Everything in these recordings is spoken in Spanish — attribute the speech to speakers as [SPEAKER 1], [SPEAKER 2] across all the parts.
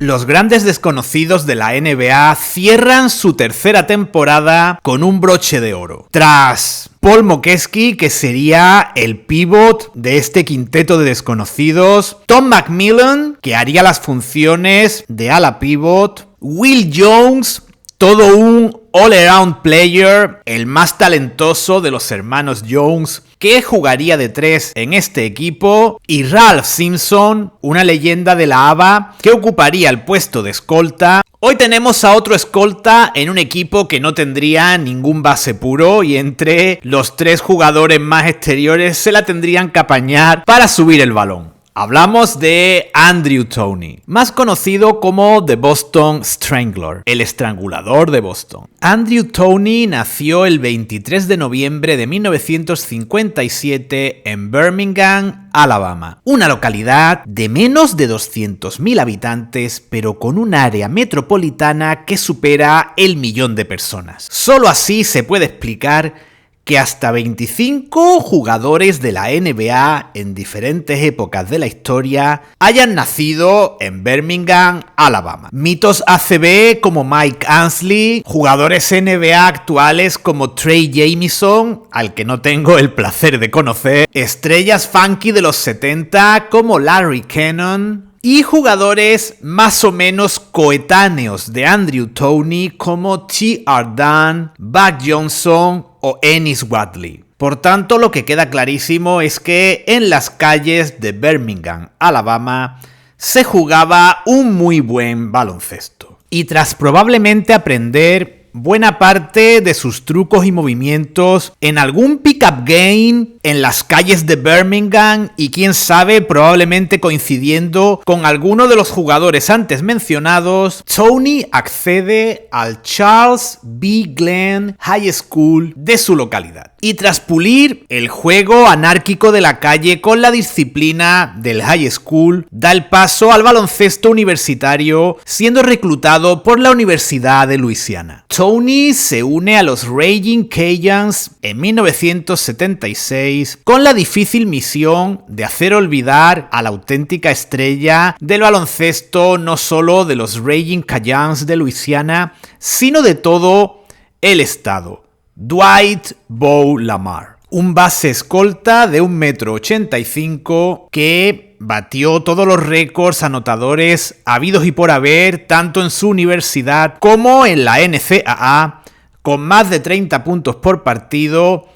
[SPEAKER 1] Los grandes desconocidos de la NBA cierran su tercera temporada con un broche de oro. Tras Paul Mokeski, que sería el pívot de este quinteto de desconocidos, Tom McMillan, que haría las funciones de ala pívot, Will Jones, todo un all-around player, el más talentoso de los hermanos Jones, que jugaría de 3 en este equipo, y Ralph Simpson, una leyenda de la ABA, que ocuparía el puesto de escolta. Hoy tenemos a otro escolta en un equipo que no tendría ningún base puro y entre los 3 jugadores más exteriores se la tendrían que apañar para subir el balón. Hablamos de Andrew Toney, más conocido como The Boston Strangler, el estrangulador de Boston. Andrew Toney nació el 23 de noviembre de 1957 en Birmingham, Alabama, una localidad de menos de 200.000 habitantes, pero con un área metropolitana que supera el 1.000.000 de personas. Solo así se puede explicar que hasta 25 jugadores de la NBA en diferentes épocas de la historia hayan nacido en Birmingham, Alabama. Mitos ACB como Mike Ansley, jugadores NBA actuales como Trey Jamison, al que no tengo el placer de conocer, estrellas funky de los 70 como Larry Cannon, y jugadores más o menos coetáneos de Andrew Toney como T.R. Dunn, Buck Johnson o Ennis Wadley. Por tanto, lo que queda clarísimo es que en las calles de Birmingham, Alabama, se jugaba un muy buen baloncesto. Y tras probablemente aprender buena parte de sus trucos y movimientos en algún pick-up game en las calles de Birmingham y quién sabe, probablemente coincidiendo con alguno de los jugadores antes mencionados, Toney accede al Charles B. Glenn High School de su localidad. Y tras pulir el juego anárquico de la calle con la disciplina del high school, da el paso al baloncesto universitario, siendo reclutado por la Universidad de Luisiana. Toney se une a los Raging Cajuns en 1976 con la difícil misión de hacer olvidar a la auténtica estrella del baloncesto no solo de los Raging Cajuns de Luisiana, sino de todo el estado, Dwight Bo Lamar, un base escolta de 1,85 m que batió todos los récords anotadores habidos y por haber, tanto en su universidad como en la NCAA, con más de 30 puntos por partido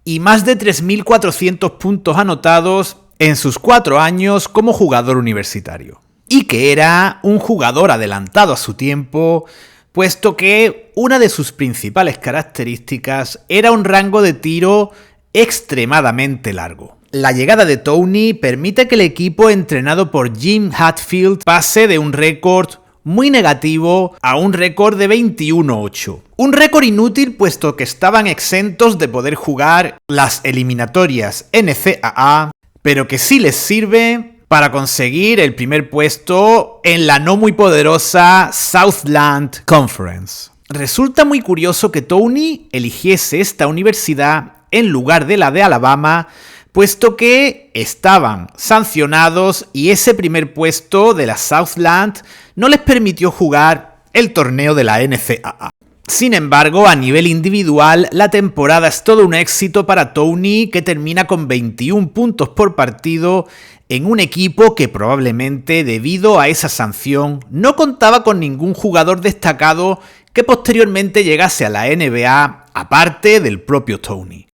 [SPEAKER 1] y más de 3.400 puntos anotados en sus 4 años como jugador universitario. Y que era un jugador adelantado a su tiempo, puesto que una de sus principales características era un rango de tiro extremadamente largo. La llegada de Toney permite que el equipo entrenado por Jim Hatfield pase de un récord muy negativo a un récord de 21-8. Un récord inútil puesto que estaban exentos de poder jugar las eliminatorias NCAA, pero que sí les sirve para conseguir el primer puesto en la no muy poderosa Southland Conference. Resulta muy curioso que Toney eligiese esta universidad en lugar de la de Alabama, puesto que estaban sancionados y ese primer puesto de la Southland no les permitió jugar el torneo de la NCAA. Sin embargo, a nivel individual, la temporada es todo un éxito para Toney, que termina con 21 puntos por partido en un equipo que probablemente, debido a esa sanción, no contaba con ningún jugador destacado que posteriormente llegase a la NBA, aparte del propio Toney.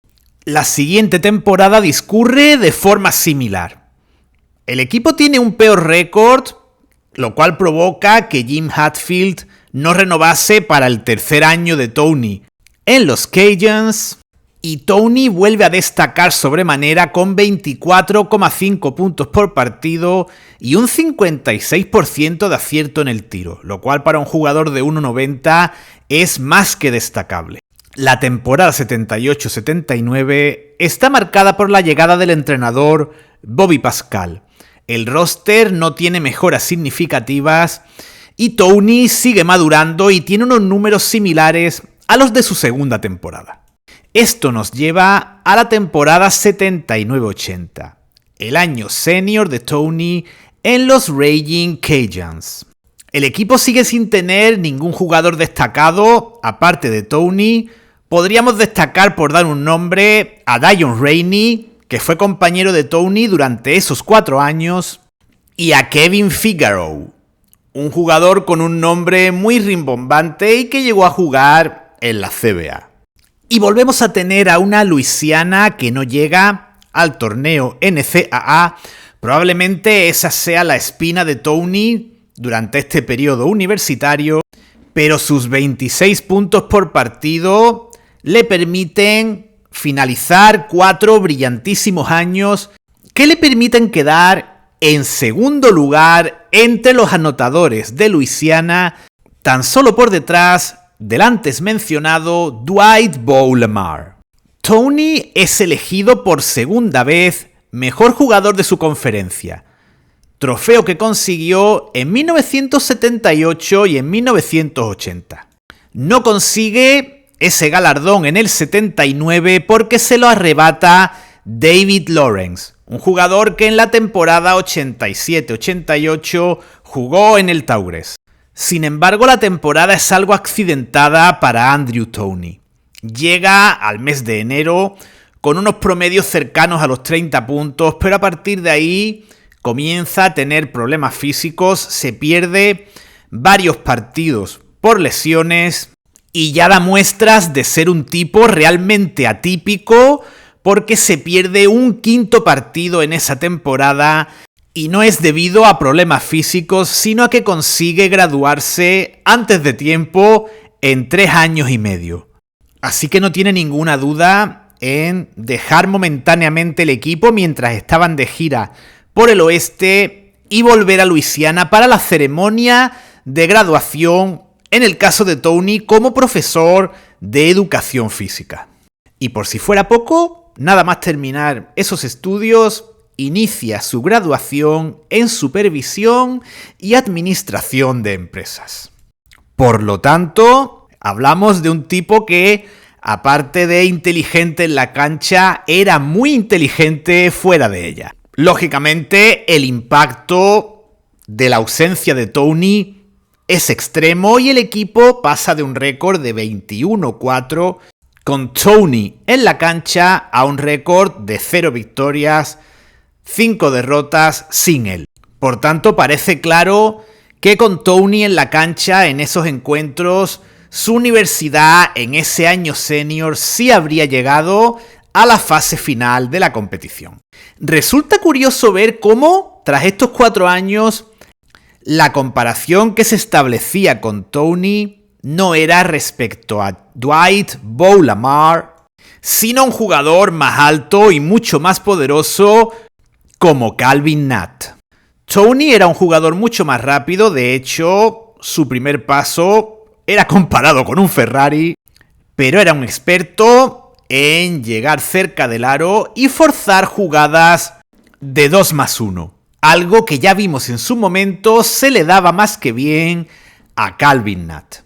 [SPEAKER 1] La siguiente temporada discurre de forma similar. El equipo tiene un peor récord, lo cual provoca que Jim Hatfield no renovase para el tercer año de Toney en los Cajuns, y Toney vuelve a destacar sobremanera con 24,5 puntos por partido y un 56% de acierto en el tiro, lo cual para un jugador de 1,90 es más que destacable. La temporada 78-79 está marcada por la llegada del entrenador Bobby Pascal. El roster no tiene mejoras significativas y Toney sigue madurando y tiene unos números similares a los de su segunda temporada. Esto nos lleva a la temporada 79-80, el año senior de Toney en los Raging Cajuns. El equipo sigue sin tener ningún jugador destacado, aparte de Tony. Podríamos destacar, por dar un nombre, a Dion Rainey, que fue compañero de Tony durante esos 4 años, y a Kevin Figaro, un jugador con un nombre muy rimbombante y que llegó a jugar en la CBA. Y volvemos a tener a una Louisiana que no llega al torneo NCAA. Probablemente esa sea la espina de Tony durante este periodo universitario, pero sus 26 puntos por partido le permiten finalizar 4 brillantísimos años que le permiten quedar en segundo lugar entre los anotadores de Louisiana, tan solo por detrás del antes mencionado Dwight Bowlamar. Tony es elegido por segunda vez mejor jugador de su conferencia, trofeo que consiguió en 1978 y en 1980. No consigue ese galardón en el 79 porque se lo arrebata David Lawrence, un jugador que en la temporada 87-88 jugó en el Taurus. Sin embargo, la temporada es algo accidentada para Andrew Toney. Llega al mes de enero con unos promedios cercanos a los 30 puntos, pero a partir de ahí comienza a tener problemas físicos, se pierde varios partidos por lesiones y ya da muestras de ser un tipo realmente atípico porque se pierde un 5.º partido en esa temporada. Y no es debido a problemas físicos, sino a que consigue graduarse antes de tiempo en 3 años y medio. Así que no tiene ninguna duda en dejar momentáneamente el equipo mientras estaban de gira por el oeste y volver a Luisiana para la ceremonia de graduación, en el caso de Tony, como profesor de educación física. Y por si fuera poco, nada más terminar esos estudios, inicia su graduación en supervisión y administración de empresas. Por lo tanto, hablamos de un tipo que, aparte de inteligente en la cancha, era muy inteligente fuera de ella. Lógicamente, el impacto de la ausencia de Tony es extremo y el equipo pasa de un récord de 21-4 con Tony en la cancha a un récord de 0 victorias, 5 derrotas sin él. Por tanto, parece claro que con Tony en la cancha en esos encuentros, su universidad en ese año senior sí habría llegado a la fase final de la competición. Resulta curioso ver cómo, tras estos 4 años, la comparación que se establecía con Tony no era respecto a Dwight Bowlamar, sino un jugador más alto y mucho más poderoso como Calvin Natt. Tony era un jugador mucho más rápido, de hecho, su primer paso era comparado con un Ferrari, pero era un experto en llegar cerca del aro y forzar jugadas de 2+1, algo que ya vimos en su momento se le daba más que bien a Calvin Natt.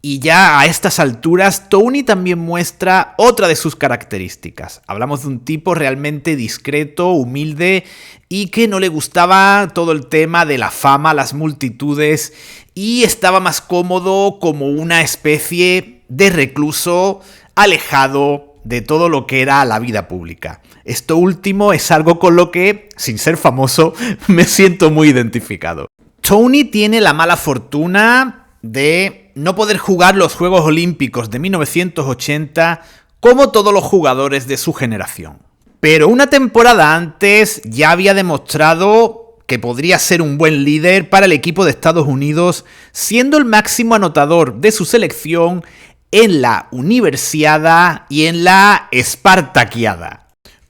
[SPEAKER 1] Y ya a estas alturas, Tony también muestra otra de sus características. Hablamos de un tipo realmente discreto, humilde y que no le gustaba todo el tema de la fama, las multitudes, y estaba más cómodo como una especie de recluso alejado de todo lo que era la vida pública. Esto último es algo con lo que, sin ser famoso, me siento muy identificado. Tony tiene la mala fortuna de no poder jugar los Juegos Olímpicos de 1980 como todos los jugadores de su generación. Pero una temporada antes ya había demostrado que podría ser un buen líder para el equipo de Estados Unidos, siendo el máximo anotador de su selección en la Universiada y en la Espartaquiada.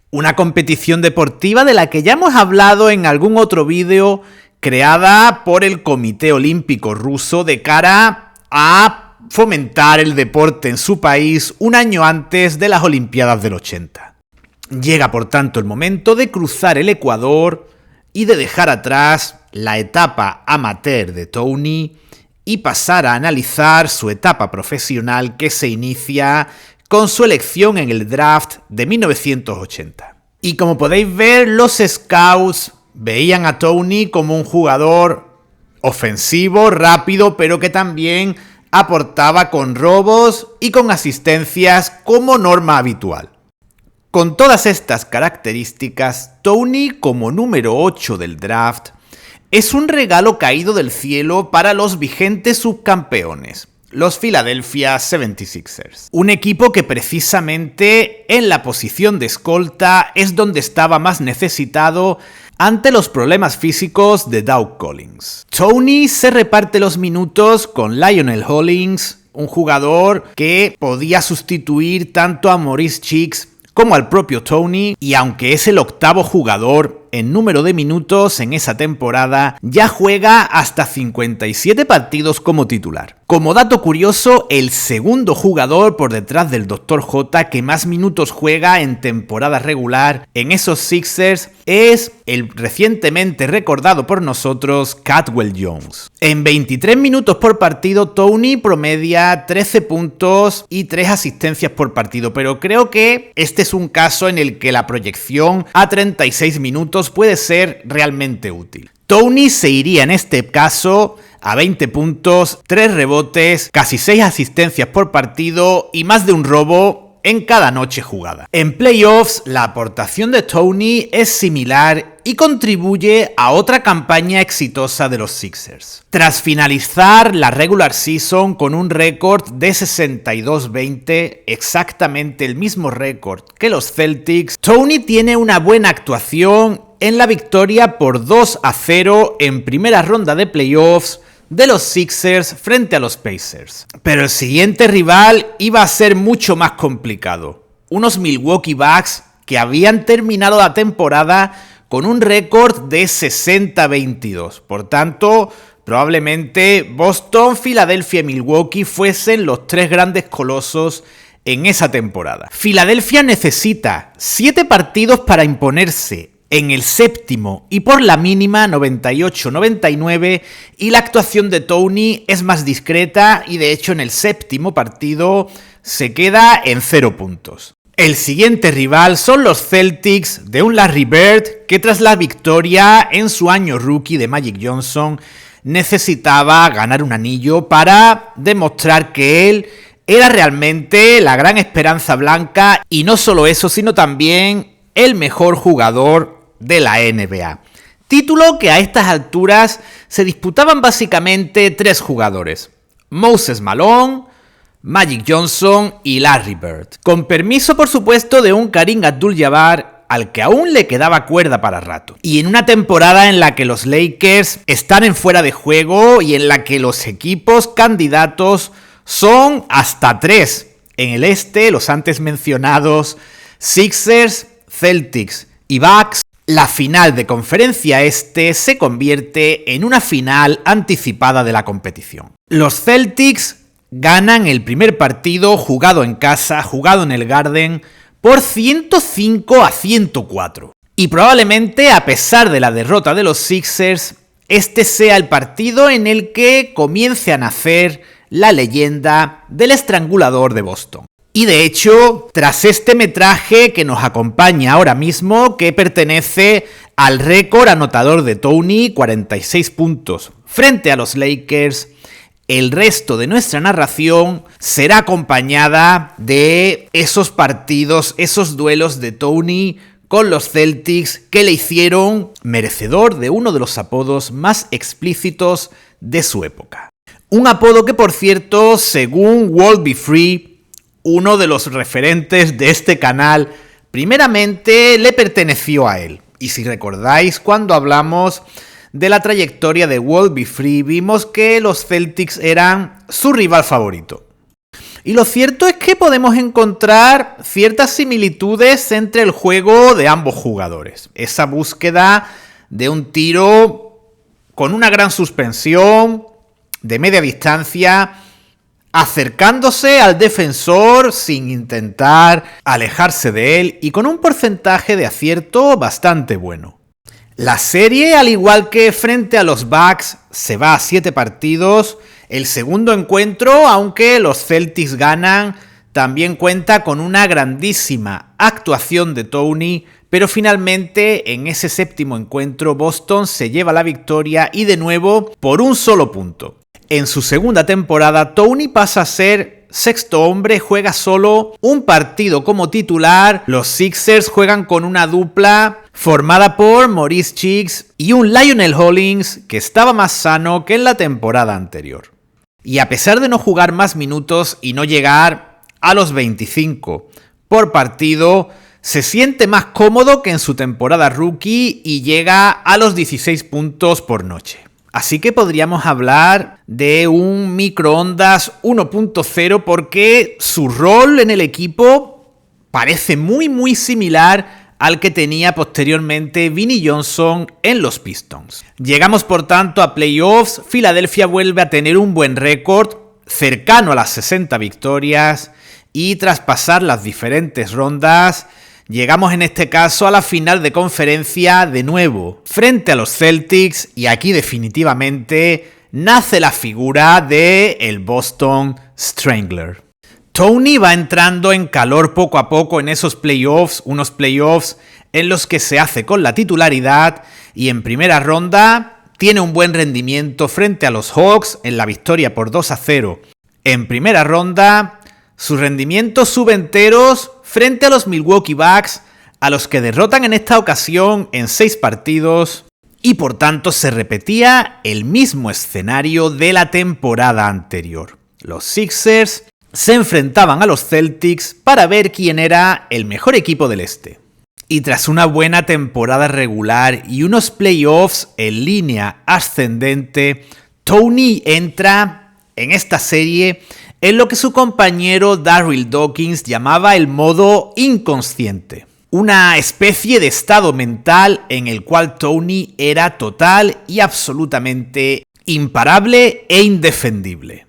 [SPEAKER 1] Una competición deportiva de la que ya hemos hablado en algún otro vídeo, creada por el Comité Olímpico Ruso de cara a fomentar el deporte en su país un año antes de las Olimpiadas del 80. Llega por tanto el momento de cruzar el Ecuador y de dejar atrás la etapa amateur de Tony y pasar a analizar su etapa profesional que se inicia con su elección en el draft de 1980. Y como podéis ver, los scouts veían a Tony como un jugador ofensivo, rápido, pero que también aportaba con robos y con asistencias como norma habitual. Con todas estas características, Toney como número 8 del draft es un regalo caído del cielo para los vigentes subcampeones, los Philadelphia 76ers. Un equipo que precisamente en la posición de escolta es donde estaba más necesitado ante los problemas físicos de Doug Collins. Toney se reparte los minutos con Lionel Hollins, un jugador que podía sustituir tanto a Maurice Cheeks como al propio Toney, y aunque es el octavo jugador en número de minutos en esa temporada, ya juega hasta 57 partidos como titular. Como dato curioso, el segundo jugador por detrás del Dr. J que más minutos juega en temporada regular en esos Sixers es el recientemente recordado por nosotros Caldwell Jones. En 23 minutos por partido, Toney promedia 13 puntos y 3 asistencias por partido, pero creo que este es un caso en el que la proyección a 36 minutos puede ser realmente útil. Toney se iría en este caso a 20 puntos, 3 rebotes, casi 6 asistencias por partido y más de un robo en cada noche jugada. En playoffs, la aportación de Toney es similar y contribuye a otra campaña exitosa de los Sixers. Tras finalizar la regular season con un récord de 62-20, exactamente el mismo récord que los Celtics, Toney tiene una buena actuación en la victoria por 2-0 en primera ronda de playoffs de los Sixers frente a los Pacers. Pero el siguiente rival iba a ser mucho más complicado. Unos Milwaukee Bucks que habían terminado la temporada con un récord de 60-22. Por tanto, probablemente Boston, Filadelfia y Milwaukee fuesen los 3 grandes colosos en esa temporada. Filadelfia necesita 7 partidos para imponerse en el séptimo y por la mínima 98-99, y la actuación de Toney es más discreta y de hecho en el séptimo partido se queda en 0 puntos. El siguiente rival son los Celtics de un Larry Bird que tras la victoria en su año rookie de Magic Johnson necesitaba ganar un anillo para demostrar que él era realmente la gran esperanza blanca, y no solo eso, sino también el mejor jugador de la NBA. Título que a estas alturas se disputaban básicamente 3 jugadores: Moses Malone, Magic Johnson y Larry Bird. Con permiso, por supuesto, de un Kareem Abdul-Jabbar al que aún le quedaba cuerda para rato. Y en una temporada en la que los Lakers están en fuera de juego y en la que los equipos candidatos son hasta 3. En el este, los antes mencionados Sixers, Celtics y Bucks. La final de conferencia este se convierte en una final anticipada de la competición. Los Celtics ganan el primer partido jugado en casa, jugado en el Garden, por 105-104. Y probablemente, a pesar de la derrota de los Sixers, este sea el partido en el que comience a nacer la leyenda del estrangulador de Boston. Y de hecho, tras este metraje que nos acompaña ahora mismo, que pertenece al récord anotador de Toney, 46 puntos frente a los Lakers, el resto de nuestra narración será acompañada de esos partidos, esos duelos de Toney con los Celtics que le hicieron merecedor de uno de los apodos más explícitos de su época. Un apodo que, por cierto, según Walt Be Free, uno de los referentes de este canal, primeramente le perteneció a él. Y si recordáis, cuando hablamos de la trayectoria de Walt Be Free, vimos que los Celtics eran su rival favorito. Y lo cierto es que podemos encontrar ciertas similitudes entre el juego de ambos jugadores. Esa búsqueda de un tiro con una gran suspensión, de media distancia, acercándose al defensor sin intentar alejarse de él y con un porcentaje de acierto bastante bueno. La serie, al igual que frente a los Bucks, se va a 7 partidos. El segundo encuentro, aunque los Celtics ganan, también cuenta con una grandísima actuación de Toney, pero finalmente en ese séptimo encuentro Boston se lleva la victoria y de nuevo por un solo punto. En su segunda temporada, Toney pasa a ser sexto hombre, juega solo un partido como titular. Los Sixers juegan con una dupla formada por Maurice Cheeks y un Lionel Hollins que estaba más sano que en la temporada anterior. Y a pesar de no jugar más minutos y no llegar a los 25 por partido, se siente más cómodo que en su temporada rookie y llega a los 16 puntos por noche. Así que podríamos hablar de un microondas 1.0 porque su rol en el equipo parece muy similar al que tenía posteriormente Vinnie Johnson en los Pistons. Llegamos por tanto a playoffs, Filadelfia vuelve a tener un buen récord, cercano a las 60 victorias, y tras pasar las diferentes rondas, llegamos en este caso a la final de conferencia de nuevo, frente a los Celtics, y aquí definitivamente nace la figura de el Boston Strangler. Toney va entrando en calor poco a poco en esos playoffs, unos playoffs en los que se hace con la titularidad y en primera ronda tiene un buen rendimiento frente a los Hawks en la victoria por 2-0. En primera ronda, su rendimiento sube enteros frente a los Milwaukee Bucks, a los que derrotan en esta ocasión en 6 partidos, y por tanto se repetía el mismo escenario de la temporada anterior. Los Sixers se enfrentaban a los Celtics para ver quién era el mejor equipo del este. Y tras una buena temporada regular y unos playoffs en línea ascendente, Toney entra en esta serie en lo que su compañero Darryl Dawkins llamaba el modo inconsciente. Una especie de estado mental en el cual Toney era total y absolutamente imparable e indefendible.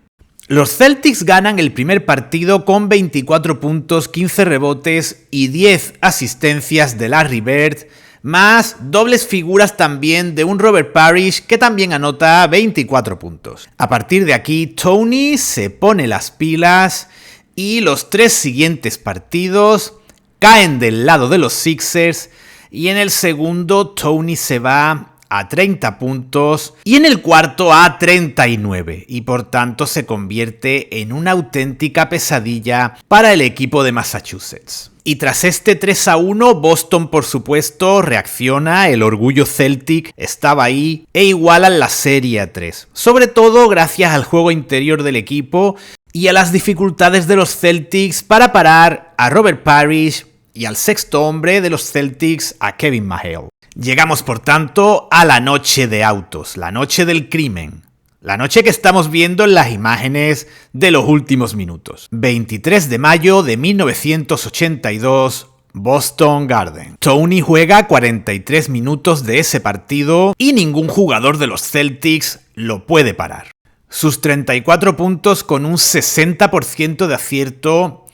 [SPEAKER 1] Los Celtics ganan el primer partido con 24 puntos, 15 rebotes y 10 asistencias de Larry Bird, más dobles figuras también de un Robert Parrish que también anota 24 puntos. A partir de aquí, Toney se pone las pilas y los 3 siguientes partidos caen del lado de los Sixers, y en el segundo Toney se va a 30 puntos y en el cuarto a 39, y por tanto se convierte en una auténtica pesadilla para el equipo de Massachusetts. Y tras este 3-1, Boston por supuesto reacciona, el orgullo Celtic estaba ahí e igualan la serie a 3, sobre todo gracias al juego interior del equipo y a las dificultades de los Celtics para parar a Robert Parrish y al sexto hombre de los Celtics, a Kevin McHale. Llegamos por tanto a la noche de autos, la noche del crimen, la noche que estamos viendo en las imágenes de los últimos minutos. 23 de mayo de 1982, Boston Garden. Toney juega 43 minutos de ese partido y ningún jugador de los Celtics lo puede parar. Sus 34 puntos con un 60% de acierto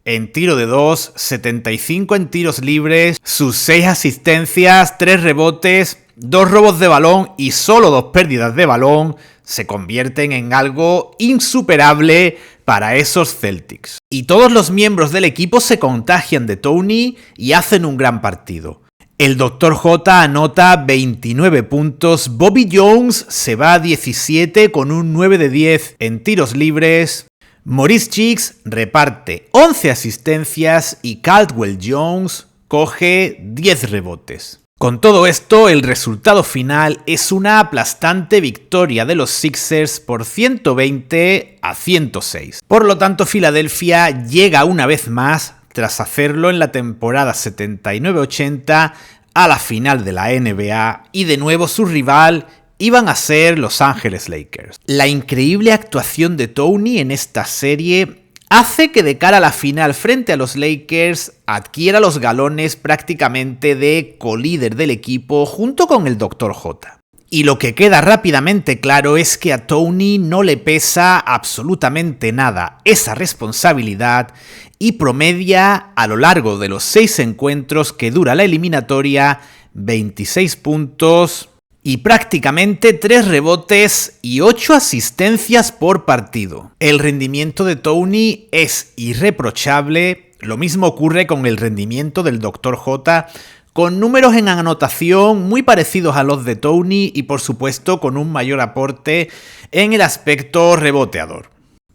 [SPEAKER 1] en tiro de 2, 75 en tiros libres, sus 6 asistencias, 3 rebotes, 2 robos de balón y solo 2 pérdidas de balón se convierten en algo insuperable para esos Celtics. Y todos los miembros del equipo se contagian de Toney y hacen un gran partido. El Dr. J anota 29 puntos, Bobby Jones se va a 17 con un 9 de 10 en tiros libres, Maurice Cheeks reparte 11 asistencias y Caldwell Jones coge 10 rebotes. Con todo esto, el resultado final es una aplastante victoria de los Sixers por 120-106. Por lo tanto, Filadelfia llega una vez más, tras hacerlo en la temporada 79-80, a la final de la NBA y de nuevo su rival iban a ser Los Ángeles Lakers. La increíble actuación de Toney en esta serie hace que de cara a la final frente a los Lakers adquiera los galones prácticamente de colíder del equipo junto con el Dr. J. Y lo que queda rápidamente claro es que a Toney no le pesa absolutamente nada esa responsabilidad y promedia a lo largo de los 6 encuentros que dura la eliminatoria 26 puntos y prácticamente 3 rebotes y 8 asistencias por partido. El rendimiento de Toney es irreprochable, lo mismo ocurre con el rendimiento del Dr. J, con números en anotación muy parecidos a los de Toney y por supuesto con un mayor aporte en el aspecto reboteador.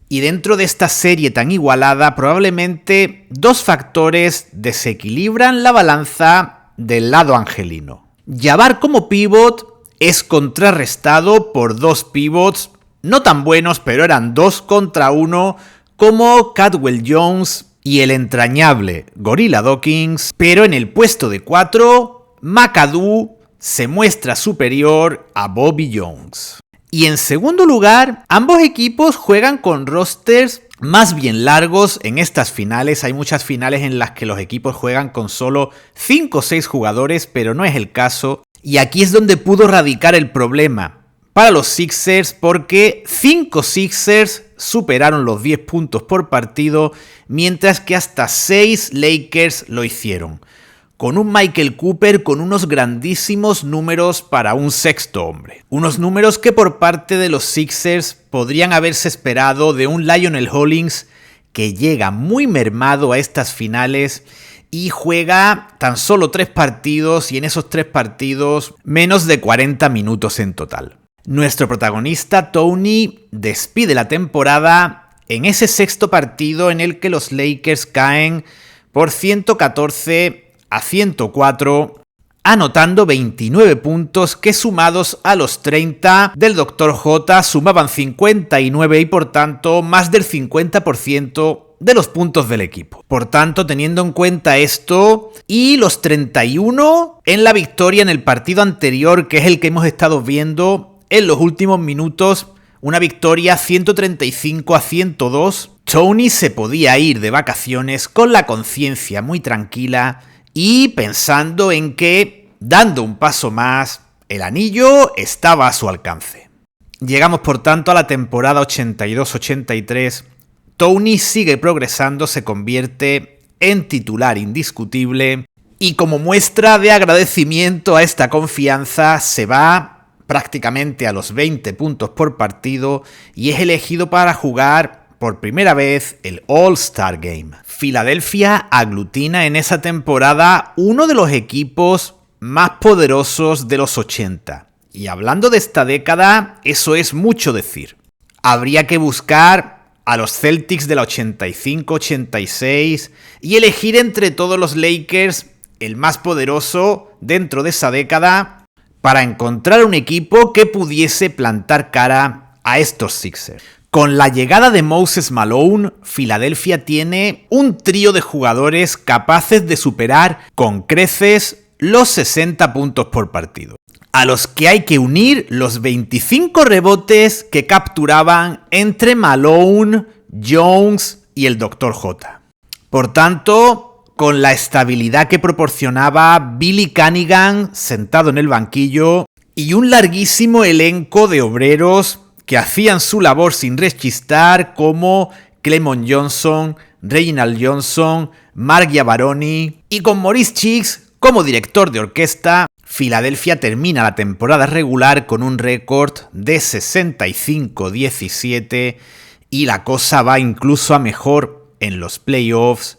[SPEAKER 1] Y dentro de esta serie tan igualada, probablemente dos factores desequilibran la balanza del lado angelino. Jabbar como pivot es contrarrestado por dos pivots no tan buenos, pero eran 2 contra 1, como Caldwell Jones y el entrañable Gorilla Dawkins, pero en el puesto de 4, McAdoo se muestra superior a Bobby Jones. Y en segundo lugar, ambos equipos juegan con rosters más bien largos en estas finales. Hay muchas finales en las que los equipos juegan con solo 5 o 6 jugadores, pero no es el caso. Y aquí es donde pudo radicar el problema para los Sixers, porque 5 Sixers superaron los 10 puntos por partido, mientras que hasta 6 Lakers lo hicieron, con un Michael Cooper con unos grandísimos números para un sexto hombre. Unos números que por parte de los Sixers podrían haberse esperado de un Lionel Hollins que llega muy mermado a estas finales y juega tan solo 3 partidos, y en esos 3 partidos menos de 40 minutos en total. Nuestro protagonista Toney despide la temporada en ese sexto partido en el que los Lakers caen por 114-104, anotando 29 puntos que, sumados a los 30 del Dr. J, sumaban 59 y por tanto más del 50% de los puntos del equipo. Por tanto, teniendo en cuenta esto y los 31 en la victoria en el partido anterior, que es el que hemos estado viendo en los últimos minutos, una victoria 135-102, Toney se podía ir de vacaciones con la conciencia muy tranquila y pensando en que, dando un paso más, el anillo estaba a su alcance. Llegamos por tanto a la temporada 82-83. Toney sigue progresando, se convierte en titular indiscutible y como muestra de agradecimiento a esta confianza se va prácticamente a los 20 puntos por partido y es elegido para jugar por primera vez el All-Star Game. Filadelfia aglutina en esa temporada uno de los equipos más poderosos de los 80. Y hablando de esta década, eso es mucho decir. Habría que buscar a los Celtics de la 85-86 y elegir entre todos los Lakers el más poderoso dentro de esa década para encontrar un equipo que pudiese plantar cara a estos Sixers. Con la llegada de Moses Malone, Filadelfia tiene un trío de jugadores capaces de superar con creces los 60 puntos por partido, a los que hay que unir los 25 rebotes que capturaban entre Malone, Jones y el Dr. J. Por tanto, con la estabilidad que proporcionaba Billy Cunningham sentado en el banquillo y un larguísimo elenco de obreros que hacían su labor sin rechistar, como Clemon Johnson, Reginald Johnson, Mark Iavaroni, y con Maurice Cheeks como director de orquesta, Filadelfia termina la temporada regular con un récord de 65-17 y la cosa va incluso a mejor en los playoffs.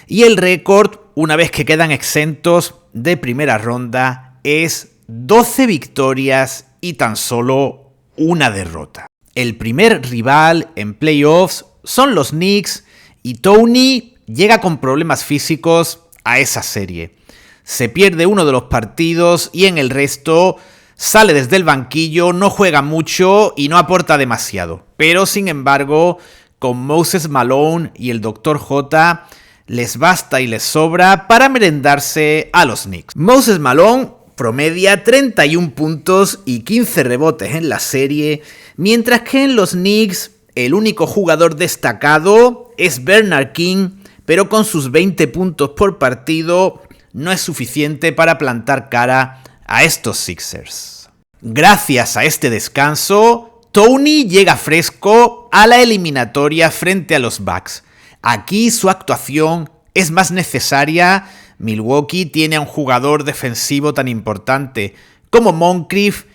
[SPEAKER 1] Y el récord, una vez que quedan exentos de primera ronda, es 12 victorias y tan solo una derrota. El primer rival en playoffs son los Knicks y Toney llega con problemas físicos a esa serie. Se pierde uno de los partidos y en el resto sale desde el banquillo, no juega mucho y no aporta demasiado. Pero sin embargo, con Moses Malone y el Dr. J, les basta y les sobra para merendarse a los Knicks. Moses Malone promedia 31 puntos y 15 rebotes en la serie, mientras que en los Knicks el único jugador destacado es Bernard King, pero con sus 20 puntos por partido no es suficiente para plantar cara a estos Sixers. Gracias a este descanso, Toney llega fresco a la eliminatoria frente a los Bucks. Aquí su actuación es más necesaria. Milwaukee tiene a un jugador defensivo tan importante como Moncrief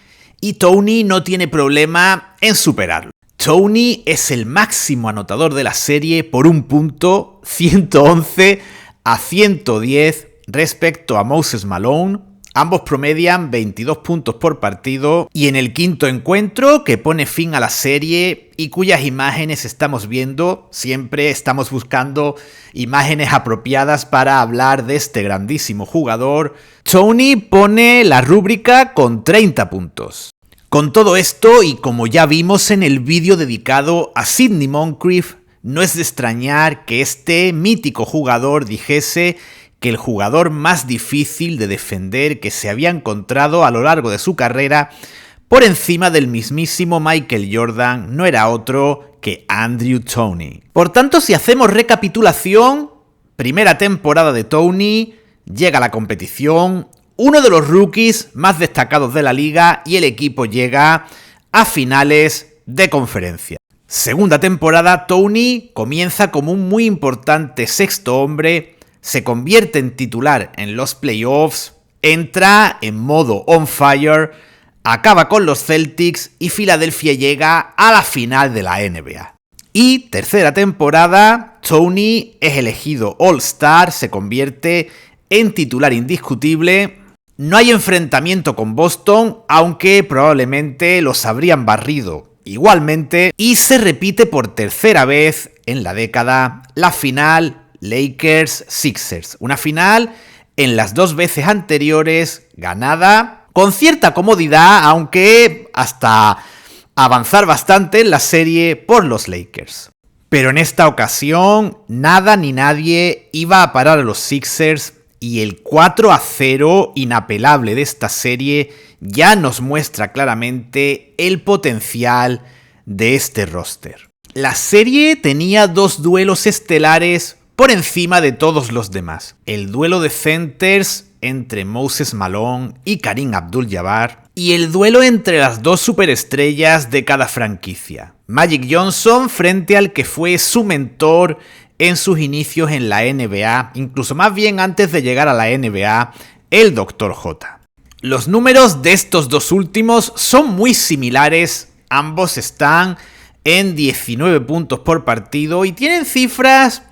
[SPEAKER 1] y Toney no tiene problema en superarlo. Toney es el máximo anotador de la serie por un punto, 111-110, respecto a Moses Malone. Ambos promedian 22 puntos por partido y en el quinto encuentro que pone fin a la serie y cuyas imágenes estamos viendo, siempre estamos buscando imágenes apropiadas para hablar de este grandísimo jugador, Tony pone la rúbrica con 30 puntos. Con todo esto y como ya vimos en el vídeo dedicado a Sidney Moncrief, no es de extrañar que este mítico jugador dijese que el jugador más difícil de defender que se había encontrado a lo largo de su carrera, por encima del mismísimo Michael Jordan, no era otro que Andrew Toney. Por tanto, si hacemos recapitulación, primera temporada de Toney, llega a la competición, uno de los rookies más destacados de la liga y el equipo llega a finales de conferencia. Segunda temporada, Toney comienza como un muy importante sexto hombre, se convierte en titular en los playoffs, entra en modo on fire, acaba con los Celtics y Filadelfia llega a la final de la NBA. Y tercera temporada, Toney es elegido All-Star, se convierte en titular indiscutible. No hay enfrentamiento con Boston, aunque probablemente los habrían barrido igualmente. Y se repite por tercera vez en la década la final Lakers-Sixers, una final en las dos veces anteriores ganada con cierta comodidad, aunque hasta avanzar bastante en la serie por los Lakers. Pero en esta ocasión nada ni nadie iba a parar a los Sixers y el 4-0 inapelable de esta serie ya nos muestra claramente el potencial de este roster. La serie tenía dos duelos estelares por encima de todos los demás. El duelo de centers entre Moses Malone y Kareem Abdul-Jabbar y el duelo entre las dos superestrellas de cada franquicia. Magic Johnson frente al que fue su mentor en sus inicios en la NBA, incluso más bien antes de llegar a la NBA, el Dr. J. Los números de estos dos últimos son muy similares, ambos están en 19 puntos por partido y tienen cifras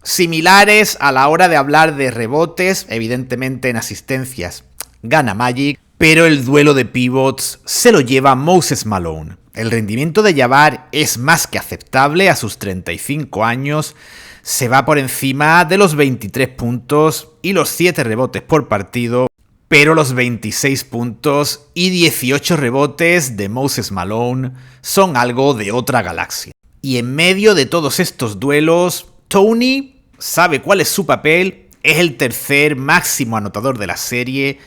[SPEAKER 1] similares a la hora de hablar de rebotes, evidentemente en asistencias gana Magic, pero el duelo de pivots se lo lleva Moses Malone. El rendimiento de Jabbar es más que aceptable a sus 35 años, se va por encima de los 23 puntos y los 7 rebotes por partido, pero los 26 puntos y 18 rebotes de Moses Malone son algo de otra galaxia. Y en medio de todos estos duelos, Toney sabe cuál es su papel, es el tercer máximo anotador de la serie,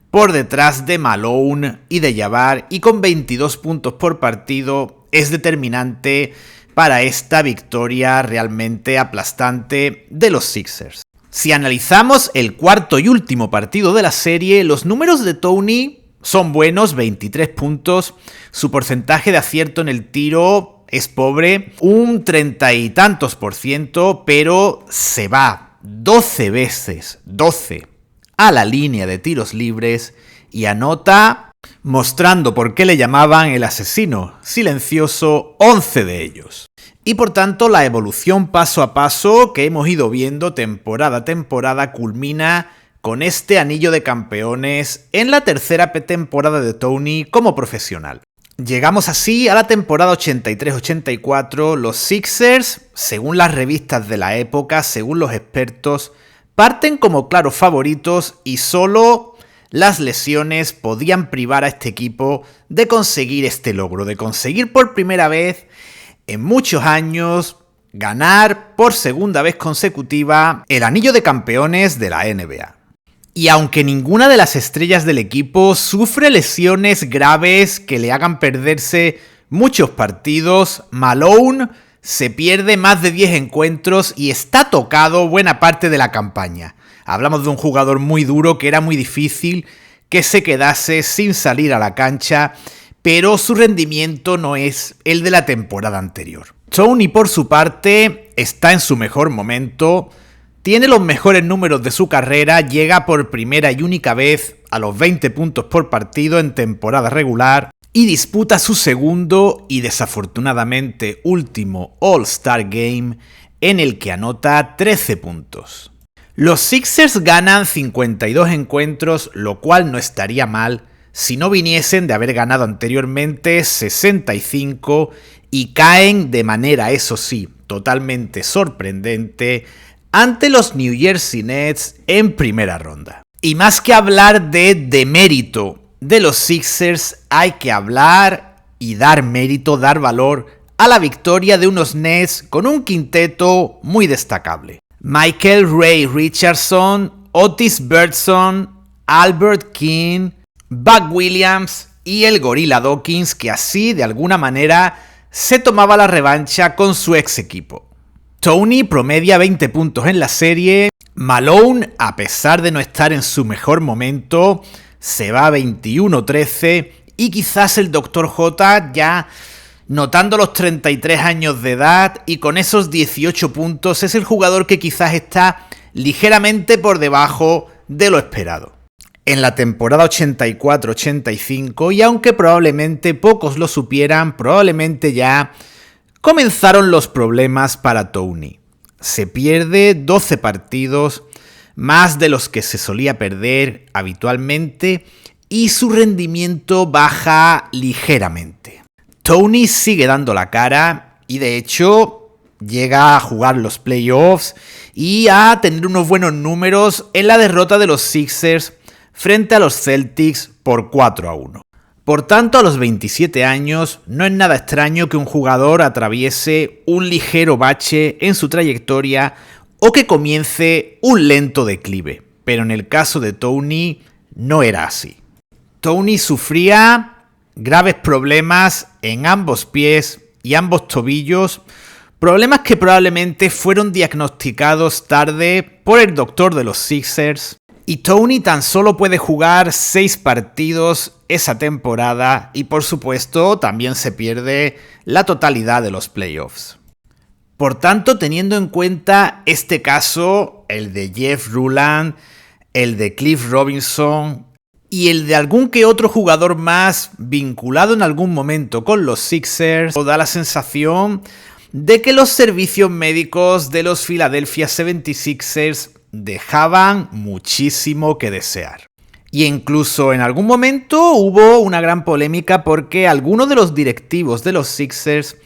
[SPEAKER 1] por detrás de Malone y de Jabbar, y con 22 puntos por partido es determinante para esta victoria realmente aplastante de los Sixers. Si analizamos el cuarto y último partido de la serie, los números de Toney son buenos, 23 puntos, su porcentaje de acierto en el tiro es pobre, un 30 y tantos %, pero se va 12 veces, 12, a la línea de tiros libres y anota, mostrando por qué le llamaban el asesino silencioso, 11 de ellos. Y por tanto la evolución paso a paso que hemos ido viendo temporada a temporada culmina con este anillo de campeones en la tercera temporada de Toney como profesional. Llegamos así a la temporada 83-84, los Sixers, según las revistas de la época, según los expertos, parten como claros favoritos y solo las lesiones podían privar a este equipo de conseguir este logro, de conseguir por primera vez en muchos años ganar por segunda vez consecutiva el anillo de campeones de la NBA. Y aunque ninguna de las estrellas del equipo sufre lesiones graves que le hagan perderse muchos partidos, Malone se pierde más de 10 encuentros y está tocado buena parte de la campaña. Hablamos de un jugador muy duro que era muy difícil que se quedase sin salir a la cancha, pero su rendimiento no es el de la temporada anterior. Toney, por su parte, está en su mejor momento. Tiene los mejores números de su carrera, llega por primera y única vez a los 20 puntos por partido en temporada regular y disputa su segundo y desafortunadamente último All-Star Game en el que anota 13 puntos. Los Sixers ganan 52 encuentros, lo cual no estaría mal si no viniesen de haber ganado anteriormente 65 y caen de manera, eso sí, totalmente sorprendente ante los New Jersey Nets en primera ronda. Y más que hablar de demérito de los Sixers, hay que hablar y dar mérito, dar valor a la victoria de unos Nets con un quinteto muy destacable. Michael Ray Richardson, Otis Birdsong, Albert King, Buck Williams y el Gorilla Dawkins, que así de alguna manera se tomaba la revancha con su ex equipo. Tony promedia 20 puntos en la serie. Malone, a pesar de no estar en su mejor momento, se va a 21-13 y quizás el Dr. J, ya notando los 33 años de edad y con esos 18 puntos, es el jugador que quizás está ligeramente por debajo de lo esperado. En la temporada 84-85, y aunque probablemente pocos lo supieran, probablemente ya comenzaron los problemas para Tony. Se pierde 12 partidos, más de los que se solía perder habitualmente, y su rendimiento baja ligeramente. Tony sigue dando la cara y de hecho llega a jugar los playoffs y a tener unos buenos números en la derrota de los Sixers frente a los Celtics por 4-1. Por tanto, a los 27 años no es nada extraño que un jugador atraviese un ligero bache en su trayectoria o que comience un lento declive, pero en el caso de Tony no era así. Tony sufría graves problemas en ambos pies y ambos tobillos, problemas que probablemente fueron diagnosticados tarde por el doctor de los Sixers, y Tony tan solo puede jugar 6 partidos esa temporada y por supuesto también se pierde la totalidad de los playoffs. Por tanto, teniendo en cuenta este caso, el de Jeff Ruland, el de Cliff Robinson y el de algún que otro jugador más vinculado en algún momento con los Sixers, da la sensación de que los servicios médicos de los Philadelphia 76ers dejaban muchísimo que desear. Y incluso en algún momento hubo una gran polémica porque alguno de los directivos de los Sixers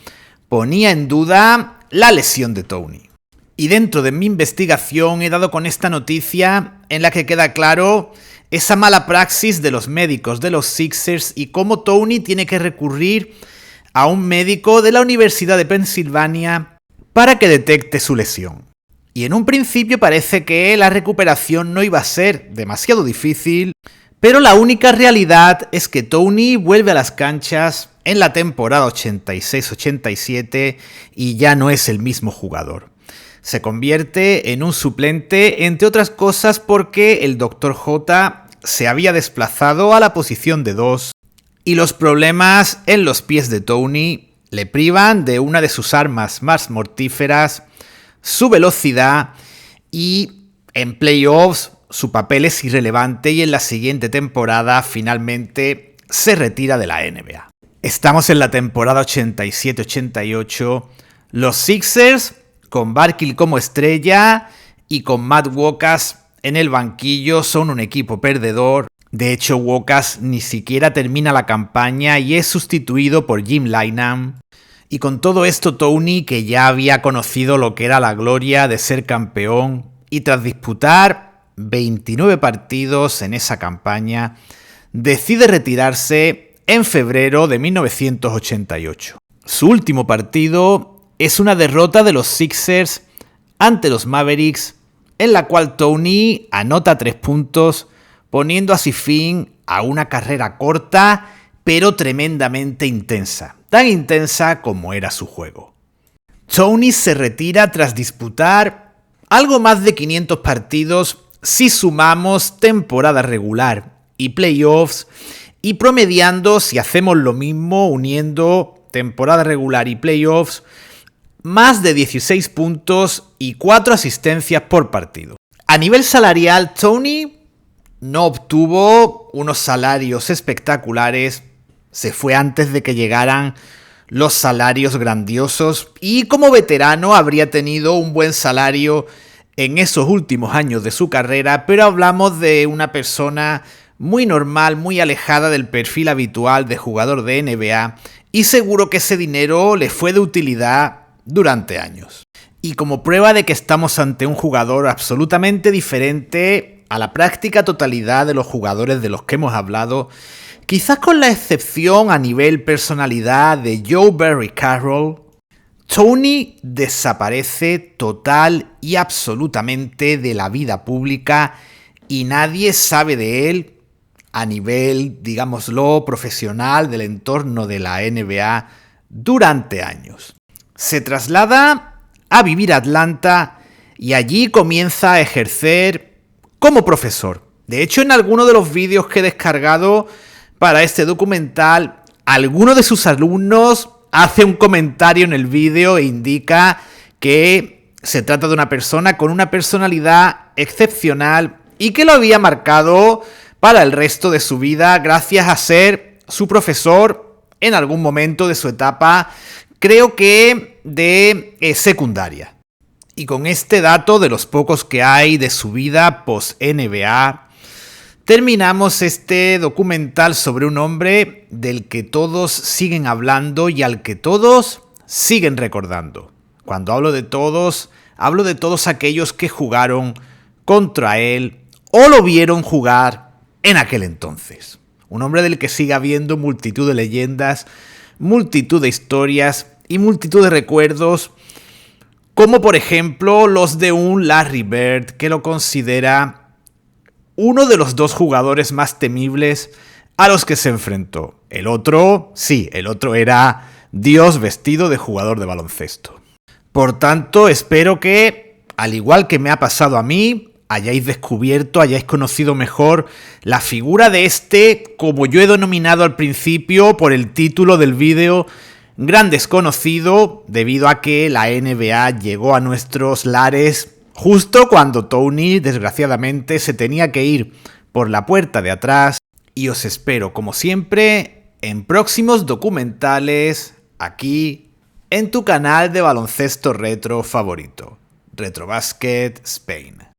[SPEAKER 1] ponía en duda la lesión de Tony. Y dentro de mi investigación he dado con esta noticia en la que queda claro esa mala praxis de los médicos de los Sixers y cómo Tony tiene que recurrir a un médico de la Universidad de Pensilvania para que detecte su lesión. Y en un principio parece que la recuperación no iba a ser demasiado difícil, pero la única realidad es que Tony vuelve a las canchas en la temporada 86-87 y ya no es el mismo jugador. Se convierte en un suplente, entre otras cosas porque el Dr. J se había desplazado a la posición de 2 y los problemas en los pies de Tony le privan de una de sus armas más mortíferas, su velocidad, y en playoffs su papel es irrelevante y en la siguiente temporada finalmente se retira de la NBA. Estamos en la temporada 87-88, los Sixers con Barkley como estrella y con Matt Walkas en el banquillo son un equipo perdedor. De hecho, Walkas ni siquiera termina la campaña y es sustituido por Jim Lynam. Y con todo esto, Tony, que ya había conocido lo que era la gloria de ser campeón, y tras disputar 29 partidos en esa campaña, decide retirarse en febrero de 1988. Su último partido es una derrota de los Sixers ante los Mavericks, en la cual Tony anota 3 puntos, poniendo así fin a una carrera corta, pero tremendamente intensa. Tan intensa como era su juego. Tony se retira tras disputar algo más de 500 partidos si sumamos temporada regular y playoffs, y promediando, si hacemos lo mismo uniendo temporada regular y playoffs, más de 16 puntos y 4 asistencias por partido. A nivel salarial, Tony no obtuvo unos salarios espectaculares, se fue antes de que llegaran los salarios grandiosos y como veterano habría tenido un buen salario en esos últimos años de su carrera, pero hablamos de una persona muy normal, muy alejada del perfil habitual de jugador de NBA, y seguro que ese dinero le fue de utilidad durante años. Y como prueba de que estamos ante un jugador absolutamente diferente a la práctica totalidad de los jugadores de los que hemos hablado, quizás con la excepción a nivel personalidad de Joe Barry Carroll, Tony desaparece total y absolutamente de la vida pública y nadie sabe de él a nivel, digámoslo, profesional del entorno de la NBA durante años. Se traslada a vivir a Atlanta y allí comienza a ejercer como profesor. De hecho, en alguno de los vídeos que he descargado para este documental, alguno de sus alumnos hace un comentario en el vídeo e indica que se trata de una persona con una personalidad excepcional y que lo había marcado para el resto de su vida gracias a ser su profesor en algún momento de su etapa, creo que de secundaria. Y con este dato de los pocos que hay de su vida post-NBA, terminamos este documental sobre un hombre del que todos siguen hablando y al que todos siguen recordando. Cuando hablo de todos aquellos que jugaron contra él o lo vieron jugar en aquel entonces. Un hombre del que sigue habiendo multitud de leyendas, multitud de historias y multitud de recuerdos, como por ejemplo los de un Larry Bird, que lo considera uno de los dos jugadores más temibles a los que se enfrentó. El otro era Dios vestido de jugador de baloncesto. Por tanto, espero que, al igual que me ha pasado a mí, hayáis descubierto, hayáis conocido mejor la figura de este, como yo he denominado al principio por el título del vídeo, gran desconocido, debido a que la NBA llegó a nuestros lares justo cuando Tony, desgraciadamente, se tenía que ir por la puerta de atrás. Y os espero, como siempre, en próximos documentales aquí en tu canal de baloncesto retro favorito, Retrobasket Spain.